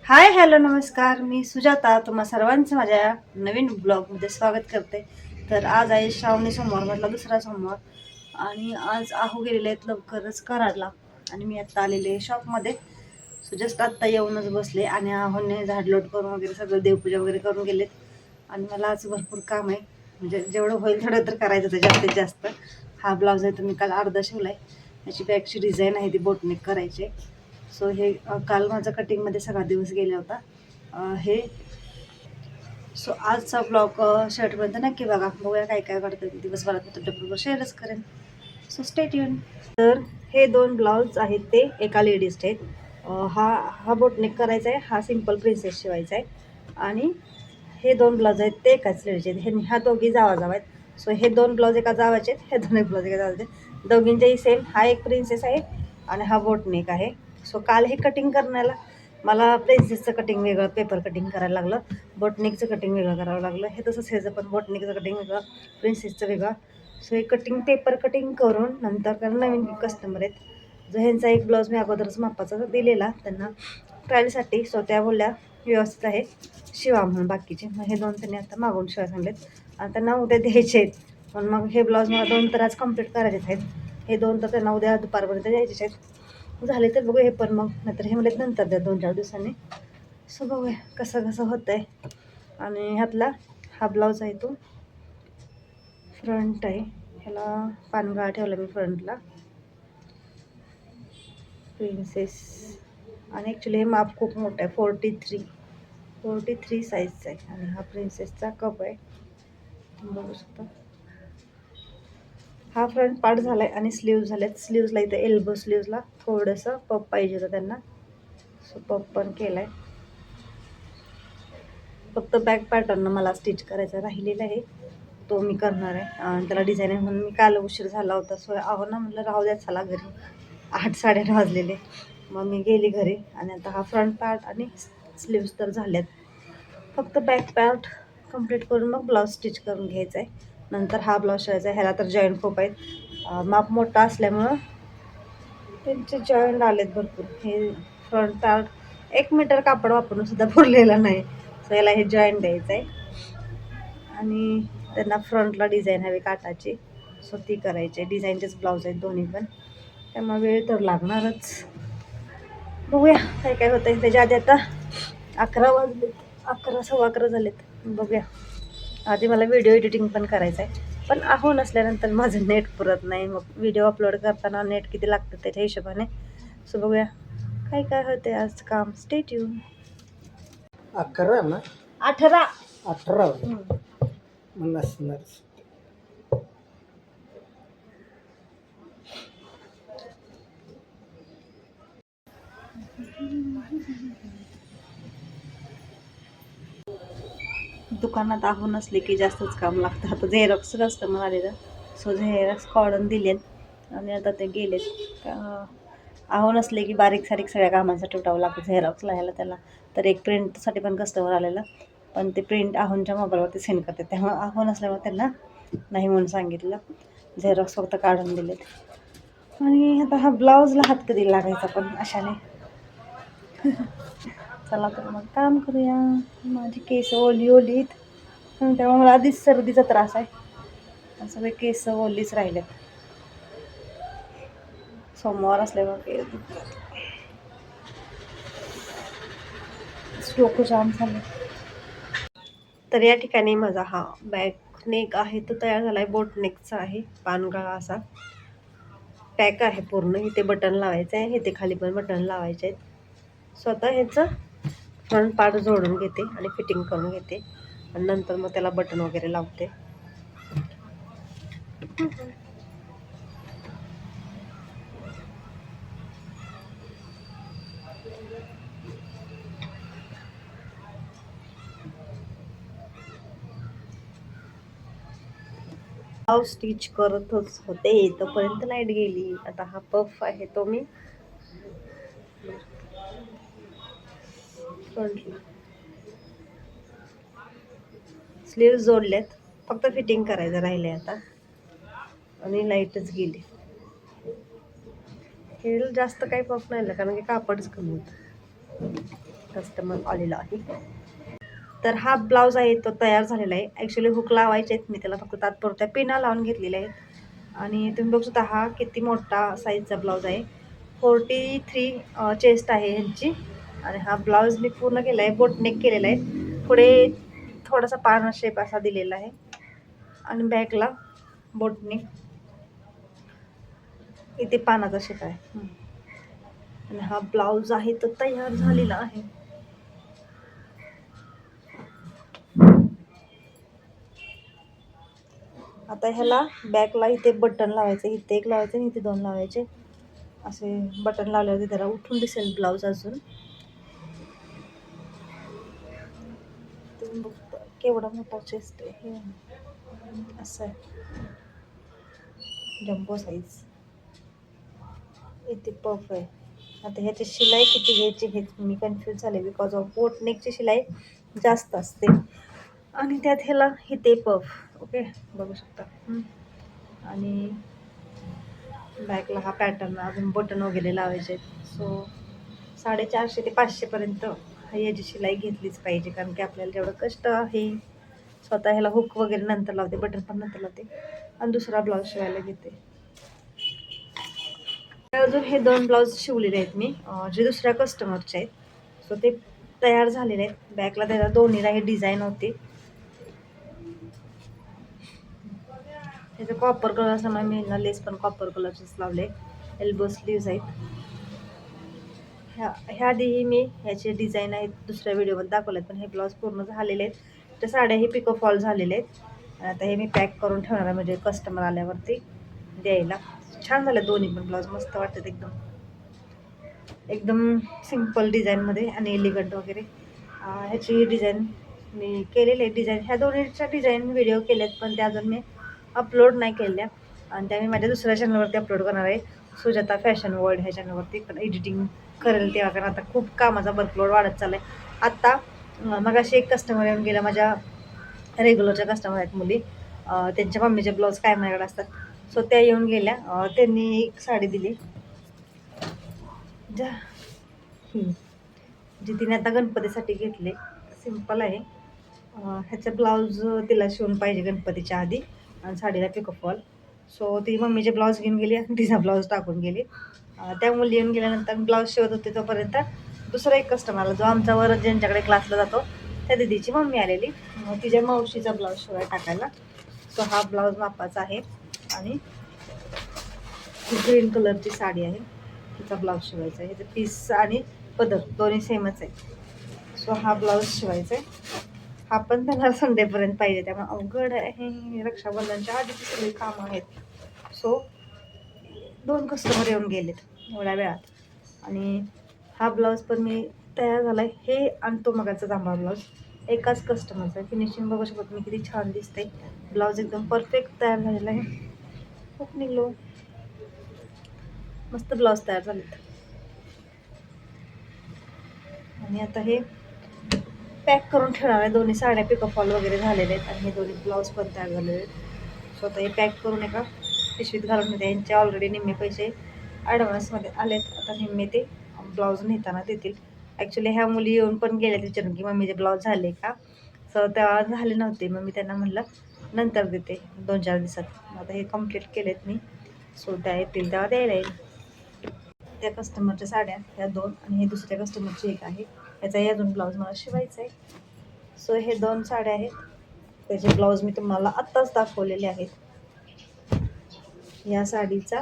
Hi hello नमस्कार, मी सुजाता तुम्हा सर्वांचं माझ्या नवीन ब्लॉगमध्ये स्वागत करते. तर आज आहे श्रावणी सोमवार, म्हटला दुसरा सोमवार, आणि आज आहू गेलेले आहेत लवकरच कराडला. आणि मी आत्ता आलेले शॉपमध्ये. सो जस्ट आत्ता येऊनच बसले आणि आहूने झाडलोट करून वगैरे सगळं देवपूजा वगैरे करून गेलेत. आणि मला आज भरपूर काम आहे, म्हणजे जेवढं होईल थोडं तर करायचं होतं जास्तीत जास्त. हा ब्लाऊज आहे तो मी काल अर्धा शिवला आहे. याची बॅकची डिझाईन आहे ती बोटनेक करायची. सो हे काल माझा कटिंगमध्ये सगळा दिवस गेला होता. हे सो आजचा ब्लॉग शेवटपर्यंत नक्की बघा. बघूया काय काय करतं दिवसभरात, मी तुमच्याबरोबर शेअरच करेन. So stay tune. तर हे दोन ब्लाऊज आहेत ते एका लेडीजचे आहेत. हा हा बोटनेक करायचा आहे, हा सिम्पल प्रिन्सेस शिवायचा आहे. आणि हे दोन ब्लाऊज आहेत ते एकाच लेडीजचे आहेत. हे ह्या दोघी जावा आहेत. सो हे दोन ब्लाऊज एका जावाचे आहेत, हे दोन एक ब्लाऊज एका जावाचे आहेत. दोघींचेही सेम. हा एक प्रिन्सेस आहे आणि हा बोटनेक आहे. सो काल हे कटिंग करण्याला मला प्रिन्सेसचं कटिंग वेगळं, पेपर कटिंग करायला लागलं, बोटनेकचं कटिंग वेगळं करावं लागलं. हे तसंच ह्याचं पण बोटनेकचं कटिंग वेगळं, प्रिन्सेसचं वेगळं. सो हे कटिंग पेपर कटिंग करून नंतर कारण नवीन कस्टमर आहेत, जो ह्यांचा एक ब्लाऊज मी अगोदरच मापाचा दिलेला त्यांना ट्रायलसाठी. सो त्या बोलल्या व्यवस्थित आहे शिवा म्हणून बाकीचे. मग हे दोन त्यांनी आता मागून शिवा सांगलेत आणि त्यांना उद्या द्यायचे आहेत. पण मग हे ब्लाऊज मला 2 तर आज कंप्लीट करायचे आहेत. हे 2 तर त्यांना उद्या दुपारपर्यंत द्यायचे आहेत. झाले तर बघू हे पण, मग नाहीतर हे म्हणलेत नंतर द्या 2-4 दिवसांनी. सो बघूया कसं कसं होतं आहे. आणि ह्यातला हा ब्लाऊज आहे तो फ्रंट आहे, ह्याला पानगळा ठेवला मी फ्रंटला, प्रिन्सेस. आणि ॲक्च्युली हे माप खूप मोठं आहे, 43 साईजचा आहे. आणि हा प्रिन्सेसचा कप आहे, बघू शकता. हा फ्रंट पार्ट झाला आहे आणि स्लीव्ज झाल्यात. स्लीव्जला इथं एल्बो स्लीव्जला थोडंसं पप पाहिजे होतं त्यांना, सो पप पण केला आहे. फक्त बॅक पॅटर्न मला स्टिच करायचा राहिलेला आहे, तो मी करणार आहे. आणि त्याला डिझाईन आहे म्हणून मी काल उशीर झाला होता. सो आहो ना म्हटलं राहू द्या चला घरी, 8-8:30 वाजलेले. मग मी गेली घरी. आणि आता हा फ्रंट पार्ट आणि स्लीव्ज तर झाल्यात, फक्त बॅक पार्ट कंप्लीट करून मग ब्लाऊज स्टिच करून घ्यायचा आहे. नंतर हा ब्लाऊज शिवायचा आहे. ह्याला तर जॉईंट खूप आहेत, माप मोठा असल्यामुळं त्यांचे जॉईंट आलेत भरपूर. हे फ्रंट पार्ट 1 मीटर कापड वापरून सुद्धा पुरलेला नाही. सो याला हे जॉईंट द्यायचं आहे. आणि त्यांना फ्रंटला डिझाईन हवी काटाची, सो ती करायची आहे. डिझाईनचेच ब्लाऊज आहेत दोन्ही पण, त्यामुळे वेळ तर लागणारच. बघूया काय काय होतं आहे. त्याच्या आधी आता 11 वाजलेत, 11-11:15 झालेत. बघूया. आधी मला व्हिडिओ एडिटिंग पण करायचं आहे, पण आहो नसल्यानंतर माझं नेट पुरत नाही. मग व्हिडिओ अपलोड करताना नेट किती लागतं त्याच्या हिशोबाने. सो बघूया काय काय होते आज काम. Stay tune. 11 ना, 18. 18 मग नसणार. दुकानात आहो नसले की जास्तच काम लागतं. आता झेरॉक्स कस्टमर आलेलं, सो झेरॉक्स काढून दिलेत आणि आता ते गेलेत. आहो नसले की बारीक सारीक सगळ्या कामांसाठी उठावं लागतं. झेरॉक्सला ह्याला त्याला. तर एक प्रिंटसाठी पण कस्टमर आलेलं, पण ते प्रिंट आहोंच्या मोबाईलवरती सेंड करते, त्यामुळे आहो नसल्यामुळे त्यांना नाही म्हणून सांगितलं. झेरॉक्स फक्त काढून दिलेत. आणि आता हा ब्लाऊजला हात कधी लागायचा पण अशाने. चला तर मग काम करूया. माझी केस ओली ओलीत, त्यामुळे मला आधीच सर्दीचा त्रास आहे. सगळे केस ओलीच राहिलेत, सोमवार असल्यामुळे केस दुखतात. डोकं जाम झालं. तर या ठिकाणी माझा हा बॅक नेक आहे तो तयार झाला आहे. बोट नेकचा आहे, पानगळा असा पॅक आहे पूर्ण. इथे बटन लावायचं आहे, इथे खाली पण बटन लावायचे आहेत. स्वतः ह्याचं फ्रंट पार्ट जोडून घेते आणि फिटिंग करून घेते, आणि नंतर मग त्याला बटन वगैरे लावते. ब्लाऊज स्टिच करतच होते तोपर्यंत लाईट गेली. आता हा पफ आहे तो मी फ्रंटला स्लीव्ज जोडल्यात, फक्त फिटिंग करायचं राहिले आता. आणि लाईटच गेली. हे जास्त काही पफ नाही, कारण की कापडच कमी होतं. कस्टमर आलेला आहे. तर हा ब्लाऊज आहे तो तयार झालेला आहे. ॲक्च्युली हुक लावायचे आहेत, मी त्याला फक्त तात्पुरत्या पिना लावून घेतलेल्या आहेत. आणि तुम्ही बघू शकता हा किती मोठा साईजचा ब्लाऊज आहे. 43 चेस्ट आहे ह्यांची. आणि हा ब्लाऊज मी पूर्ण केला आहे, बोटनेक केलेला आहे. पुढे थोडासा पान शेप असा दिलेला आहे आणि बॅकला बोटनेक इथे पानाचा शेप आहे. आणि हा ब्लाऊज आहे तो तयार झालेला आहे. आता ह्याला बॅकला इथे बटन लावायचे, इथे एक लावायचे आणि इथे 2 लावायचे. असे बटन लावल्यावरती त्याला उठून दिसेल ब्लाऊज. अजून तुम्ही बघता केवढा मोठा चेस्ट आहे, हे असं आहे, जम्बो साईज. इथे पफ आहे. आता ह्याची शिलाई किती घ्यायची हे मी कन्फ्यूज झाले, बिकॉज ऑफ बोटनेकची शिलाई जास्त असते आणि त्यात ह्याला इथे पफ. ओके, बघू शकता. आणि बॅकला हा पॅटर्न, अजून बटन वगैरे लावायचे आहेत. सो 450 ते 500पर्यंत याची शिलाई घेतलीच पाहिजे, कारण की आपल्याला जेवढं कष्ट आहे स्वतः ह्याला हुक वगैरे नंतर लावते, बटन पण नंतर लावते आणि दुसरा ब्लाऊज शिवायला घेते. अजून हे 2 ब्लाऊज शिवलेले आहेत मी, जे दुसऱ्या कस्टमरचे आहेत. सो ते तयार झालेले आहेत. बॅकला त्याला दोन्हीला हे डिझाईन होते. त्याचं कॉपर कलर असल्यामुळे मी ना लेस पण कॉपर कलरचेच लावले. एल्बो स्लीव्ज आहेत. ह्या आधीही मी ह्याचे डिझाईन आहेत दुसऱ्या व्हिडिओमध्ये दाखवले आहेत, पण हे ब्लाऊज पूर्ण झालेले आहेत. त्या साड्याही पिको फॉल झालेले आहेत. आता हे मी पॅक करून ठेवणार आहे, म्हणजे कस्टमर आल्यावरती द्यायला. छान झालं दोन्ही पण ब्लाऊज, मस्त वाटतात एकदम. एकदम सिम्पल डिझाईनमध्ये आणि एलिगंट वगैरे. ह्याची डिझाईन मी केलेली आहे. डिझाईन ह्या दोन्हीच्या डिझाईन व्हिडिओ केलेत, पण त्या अजून मी अपलोड नाही केल्या. आणि त्या मी माझ्या दुसऱ्या चॅनलवरती अपलोड करणार आहे, सुजाता फॅशन वर्ल्ड ह्या चॅनलवरती. पण एडिटिंग करेल तेव्हा, कारण आता खूप कामाचा वर्कलोड वाढत चालला आहे. आत्ता मग अशी एक कस्टमर येऊन गेला, माझ्या रेग्युलरच्या कस्टमर आहेत मुली, त्यांच्या मम्मीचे ब्लाऊज काय माझ्याकडे असतात. सो त्या येऊन गेल्या. त्यांनी एक साडी दिली जी तिने आता गणपतीसाठी घेतले. सिम्पल आहे. ह्याचं ब्लाऊज तिला शिवून पाहिजे गणपतीच्या आधी आणि साडीला पिको फॉल. सो ती मम्मीचे ब्लाऊज घेऊन गेली आणि तिचा ब्लाऊज टाकून गेली. त्या मुली येऊन गेल्यानंतर ब्लाऊज शिवत होते तोपर्यंत दुसरा एक कस्टमर आला, जो आमच्यावर ज्यांच्याकडे क्लासला जातो त्या दिदीची मम्मी आलेली, तिच्या मावशीचा ब्लाऊज शिवाय टाकायला. सो हा ब्लाऊज मापाचा आहे आणि ग्रीन कलरची साडी आहे, तिचा ब्लाऊज शिवायचा आहे. ह्याचं पीस आणि पदर दोन्ही सेमच आहे. सो हा ब्लाऊज शिवायचा आहे. हा पण त्यांना संडेपर्यंत पाहिजे, त्यामुळे अवघड आहे. रक्षाबंधनच्या आधीची सगळी कामं आहेत. सो 2 कस्टमर येऊन गेलेत एवढ्या वेळात. आणि हा ब्लाऊज पण मी तयार झाला आहे. हे आणि तो मगाचा जांभळा ब्लाऊज एकाच कस्टमरचा आहे. फिनिशिंग बघू शकत मी किती छान दिसते. ब्लाऊज एकदम परफेक्ट तयार झालेला आहे. खूप निघलो, मस्त ब्लाऊज तयार झालेत. आणि आता हे पॅक करून ठेवणार आहे. दोन्ही साड्या पिको फॉल वगैरे झालेले आहेत आणि हे दोन्ही ब्लाऊज पण तयार झालेले आहेत. सो आता हे पॅक करून एका पिशवीत घालून देते. यांचे ऑलरेडी निम्मे पैसे ॲडव्हान्समध्ये आलेत. आता निम्मे ते ब्लाऊज नेताना देतील. ॲक्च्युली ह्या मुली येऊन पण गेल्या विचारून की मम्मीचे ब्लाऊज झाले का. सो तेव्हा झाले नव्हते, मग मी त्यांना म्हणलं नंतर देते 2-4 दिवसात. आता हे कंप्लीट केलेत मी. सो त्या येतील तेव्हा द्यायला येईल. त्या कस्टमरच्या साड्या ह्या 2 आणि हे दुसऱ्या कस्टमरची एक आहे. याचाही अजून ब्लाऊज मला शिवायचा आहे. सो हे 2 साड्या आहेत, त्याचे ब्लाऊज मी तुम्हाला आत्ताच दाखवलेले आहेत. या साडीचा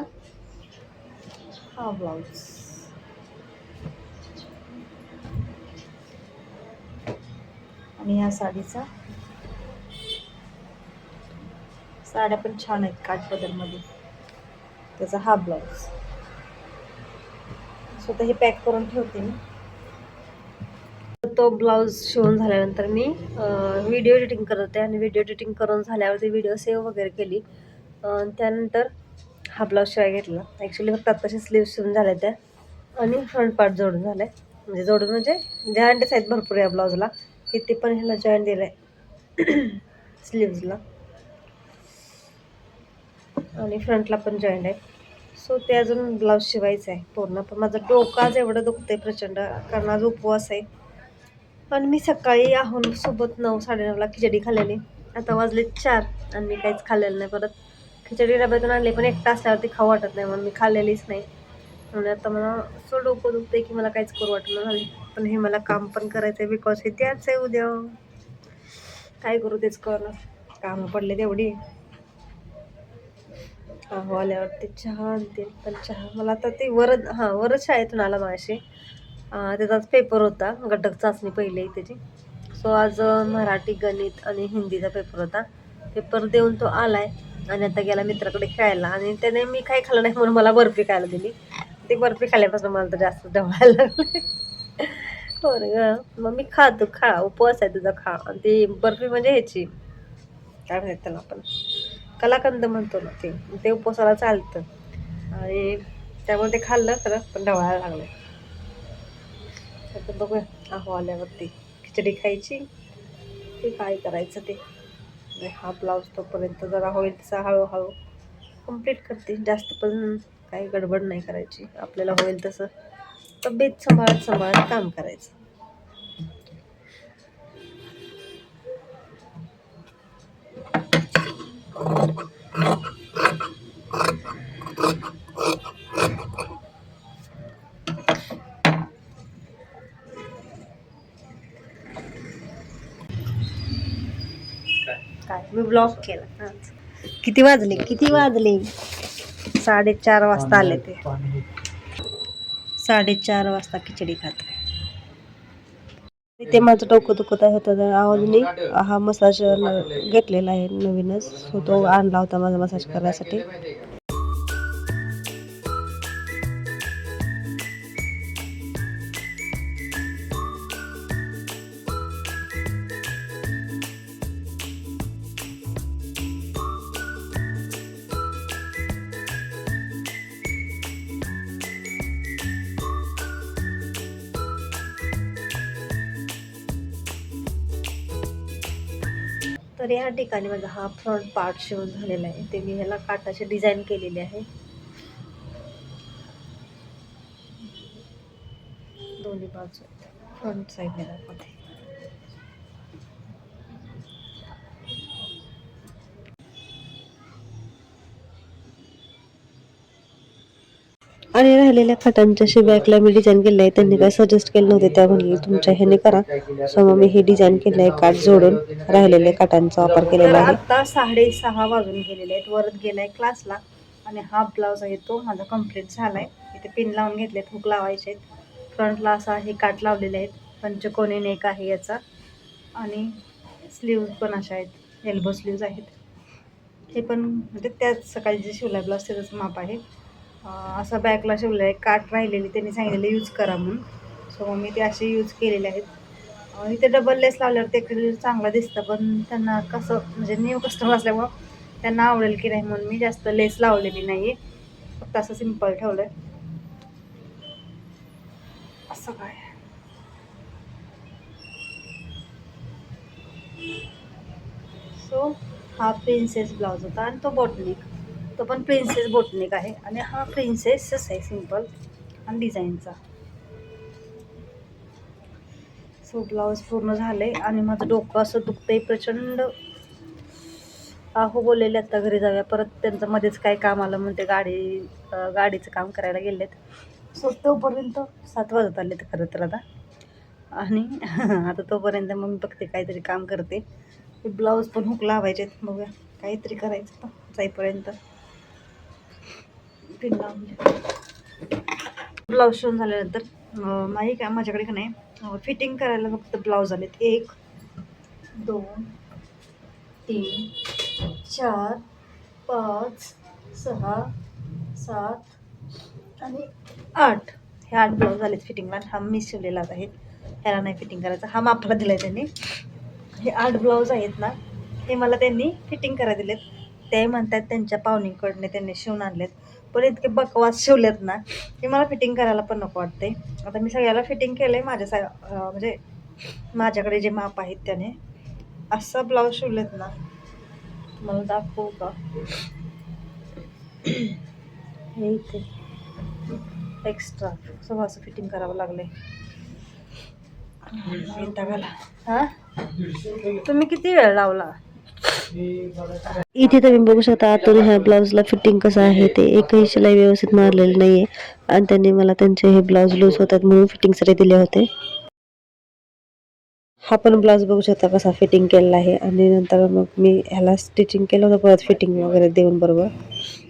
हा ब्लाऊज आणि या साडीचा, साड्या पण छान आहेत काठपदरमध्ये, त्याचा हा ब्लाऊज. स्वतः हे पॅक करून ठेवते मी. तो ब्लाऊज शिवून झाल्यानंतर मी व्हिडिओ एडिटिंग करते आणि व्हिडिओ एडिटिंग करून झाल्यावरती व्हिडिओ सेव्ह वगैरे केली. त्यानंतर हा ब्लाऊज शिवाय घेतला. ॲक्च्युली फक्त आत्ताशी स्लीव्ह शिवून झाल्या त्या आणि फ्रंट पार्ट जोडून झाला आहे. म्हणजे जोडून म्हणजे जॉईंटच आहेत भरपूर या ब्लाऊजला. इथे पण ह्याला जॉईंट दिलं आहे स्लीव्जला आणि फ्रंटला पण जॉईंट आहे. सो ते अजून ब्लाऊज शिवायचं आहे पूर्ण. पण माझं डोकं आज एवढं दुखतं आहे प्रचंड, कारण आज उपवास आहे. पण मी सकाळी आहून सोबत 9-9:30ला खिचडी खाल्लेली. आता वाजले 4 आणि मी काहीच खाल्लेलं नाही परत. खिचडी डब्यातून आणली पण एकटा असल्यावरती खाऊ वाटत नाही म्हणून मी खाल्लेलीच नाही. म्हणून आता मला असं डोकं दुखतंय की मला काहीच करू वाटलं झाले. पण हे मला काम पण करायचं आहे बिकॉज हे त्याच आहे उद्या. काय करू तेच कळलं. कामं पडले तेवढी. अहो आल्यावरती चहा आणते पण चहा मला आता ते वरच शाळेतून आला मागाशी. त्याचाच पेपर होता घटक चाचणी पहिली त्याची. सो आज मराठी गणित आणि हिंदीचा पेपर होता. पेपर देऊन तो आलाय आणि आता गेला मित्राकडे खेळायला आणि त्याने मी काही खाल्लं नाही म्हणून मला बर्फी खायला दिली. ती बर्फी खाल्ल्यापासून मला तर जास्त डवायला लागले. हो रे ग मग मी तू खा उपवास आहे तुझा खा. आणि ती बर्फी म्हणजे ह्याची काय म्हणतात त्याला आपण कलाकंद म्हणतो ना ते उपवासाला चालतं आणि त्यामुळे ते खाल्लं खरं पण ढवळायला लागलं. आता बघूया अहो आल्यावरती खिचडी खायची ते काय करायचं ते. हा ब्लाऊज तोपर्यंत जरा होईल तसा हळूहळू कंप्लीट करते. जास्त पण काही गडबड नाही करायची. आपल्याला होईल तसं तब्येत सांभाळत काम करायचं. काय मी ब्लॉग केला. किती वाजले 4:30 वाजता आले ते. 4:30 वाजता खिचडी खात. ते माझं डोकं दुखत आहे होतं आवाजने. हा मसाज घेतलेला आहे नवीनच. सो तो आणला होता माझा मसाज करण्यासाठी. तर या ठिकाणी माझा हा फ्रंट पार्ट शिवून झालेला आहे. ते मी ह्याला काटाचे डिझाईन केलेले आहे दोन्ही बाजू फ्रंट साईडने दाखवते. आणि राहिलेल्या खाटांच्या शिबॅकला मी डिझाईन केलं आहे. त्यांनी काय सजेस्ट केलं नव्हते त्या म्हणले तुमच्या ह्याने करा. सो मग मी हे डिझाईन केलं आहे काठ जोडून राहिलेल्या काटांचा वापर केलेला आहे. आता 6:30 वाजून गेलेले आहेत. वरत गेलाय क्लासला आणि हा ब्लाऊज आहे तो माझा कम्प्लीट झालाय. इथे पिन लावून घेतलेत हुक लावायचे आहेत. फ्रंटला असा हे काठ लावलेले आहेत. पंचकोनी नेक आहे याचा आणि स्लीव्ज पण अशा आहेत. एल्बो स्लीव्ज आहेत. हे पण म्हणजे त्याच सकाळी जे शिवला ब्लाऊज त्याचंच माप आहे. असा बॅकला शिवलं आहे. काठ राहिलेली त्यांनी सांगितलेलं यूज करा म्हणून. सो मग मी ते असे यूज केलेले आहेत. इथे डबल लेस लावल्यावर ते चांगलं दिसतं पण त्यांना कसं म्हणजे न्यू कस्टमर असल्यामुळं त्यांना आवडेल की नाही म्हणून मी जास्त लेस लावलेली नाही आहे. फक्त असं सिम्पल ठेवलं आहे. असं काय सो हा प्रिन्सेस ब्लाऊज होता आणि तो बोटनिक. तो पण प्रिन्सेस बोटनिक आहे आणि हा प्रिन्सेसच आहे सिम्पल आणि डिझाईनचा. सो ब्लाऊज पूर्ण झाले आणि माझं डोकं असं दुखतंय प्रचंड. बोललेले आता घरी जाऊया परत त्यांचं मध्येच काय काम आलं म्हणून ते गाडीचं काम करायला गेलेत. सो तोपर्यंत 7 वाजत आले तर खरं तर आता. आणि आता तोपर्यंत मग मी बघते काहीतरी काम करते. ब्लाऊज पण हुक लावायचे बघूया काहीतरी करायचं जाईपर्यंत. पिन लावून ब्लाऊज शिवून झाल्यानंतर माझ्याकडे का नाही फिटिंग करायला फक्त ब्लाऊज आलेत 1 2 3 4 5 6 7 आणि 8. हे 8 ब्लाऊज आलेत फिटिंगला. हा मी शिवलेलाच आहे. ह्याला नाही फिटिंग करायचं. हा मापाला दिला आहे त्यांनी. हे 8 ब्लाऊज आहेत ना हे मला त्यांनी फिटिंग करायला दिलेत. ते म्हणतात त्यांच्या पाहुणीकडने त्यांनी शिवून आणलेत पण इतके बकवास शिवलेत ना की मला फिटिंग करायला पण नको वाटते. आता मी सगळ्याला फिटिंग केलं आहे म्हणजे माझ्याकडे जे माप आहेत त्याने. असं ब्लाऊज शिवलेत ना मला दाखवू का हे इथे एक्स्ट्रा सगळं असं फिटिंग करावं लागलं आहे. हा तुम्ही किती वेळ लावला? इथे तुम्ही बघू शकता आतून ह्या ब्लाऊजला फिटिंग कसं आहे ते. एकही शिलाई व्यवस्थित मारलेली नाहीये आणि त्यांनी मला त्यांचे हे ब्लाऊज लूज होतात म्हणून फिटिंगसाठी दिले होते. हा पण ब्लाऊज बघू शकता कसा फिटिंग केलेला आहे आणि नंतर मग मी ह्याला स्टिचिंग केलं होतं परत फिटिंग वगैरे देऊन बरोबर.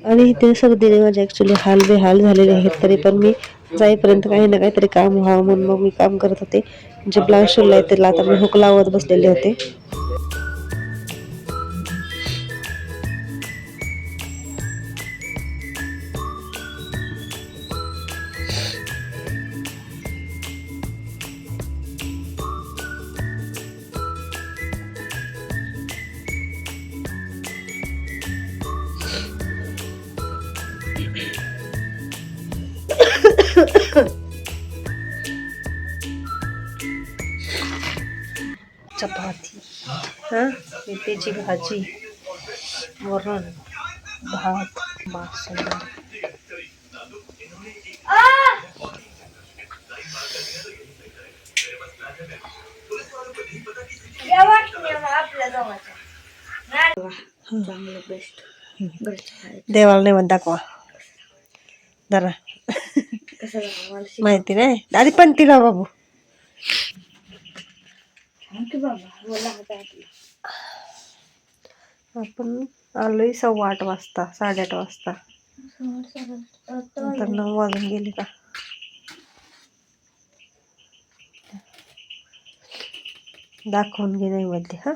आणि इथे सर्दीने माझे ॲक्च्युली हाल बेहाल झालेले आहेत, तरी पण मी जाईपर्यंत काही ना काहीतरी काम व्हावं म्हणून मग मी काम करत होते. जे ब्लाऊज शिवलं आहे त्याला आता मी हुक लावत बसलेले होते. चपाती, मेथीची भाजी, वरण, भात, बासुंदी. देवाला नैवेद्य दाखवा जरा. माहिती नाही आधी पण तिला बाबू. आपण आलोय 8:15 वाजता, 8:30 वाजता. नंतर 9 वाजून गेले का. दाखवून घे नैवेद्य. हा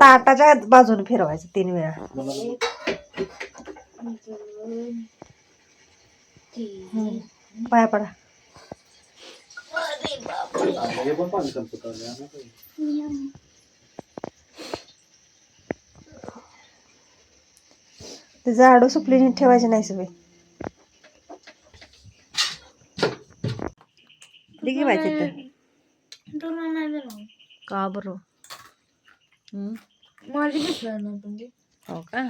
ताटाच्या बाजूने फिरवायचं 3 वेळा. पाया पडा. ते झाडू सुपली ठेवायचे नाही सगळे. दिगी व्हायचे का बरं. हो का.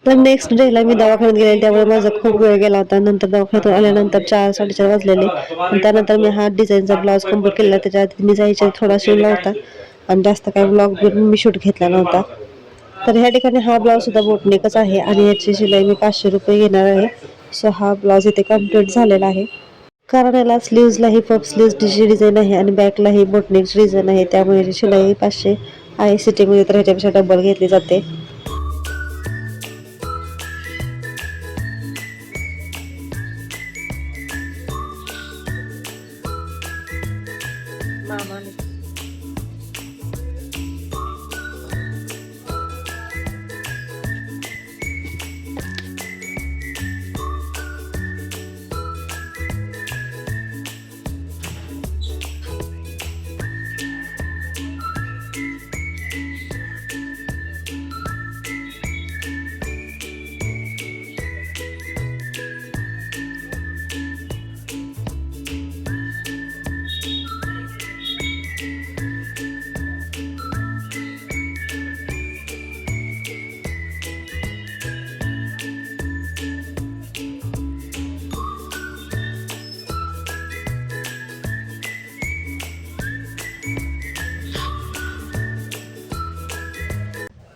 तर नेक्स्ट डेला मी दवाखान्यात गेले, त्यामुळे माझा खूप वेळ गेला होता. नंतर दवाखान्यातून आल्यानंतर 4-4:30 वाजलेले आणि त्यानंतर मी हा डिझाईनचा ब्लाऊज कम्प्लीट केला. त्याच्या आधी मी जायच्या थोडा शिवला होता आणि जास्त काही ब्लॉग मी शूट घेतला नव्हता. तर ह्या ठिकाणी हा ब्लाऊज सुद्धा बोटनेकच आहे आणि याची शिलाई मी 500 रुपये घेणार आहे. सो हा ब्लाऊज इथे कम्प्लीट झालेला आहे. कारण याला स्लीव्जला ही पफ स्लीव्जची डिझाईन आहे आणि बॅकला ही बोटनेकची डिझाईन आहे, त्यामुळे याची शिलाई 500 आहे. सिटिंगमध्ये तर ह्याच्यापेक्षा डबल घेतली जाते.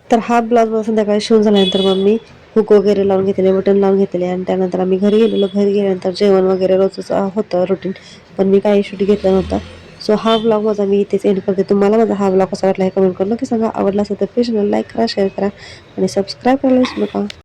तर हा ब्लाऊज संध्याकाळी शिवून झाल्यानंतर मग मी हुक वगैरे लावून घेतले, बटन लावून घेतले आणि त्यानंतर आम्ही घरी गेलेलो. घरी गेल्यानंतर जेवण वगैरे रोजच होतं रुटीन, पण मी काही शूट घेतला नव्हता. सो हा ब्लॉग माझा मी इथेच एंड करते. तुम्हाला माझा हा ब्लॉग कसा वाटला हे कमेंट करून नक्की सांगा. आवडला असेल तर प्लीज लाईक करा, शेअर करा आणि सबस्क्राईब करायला विसरू नका.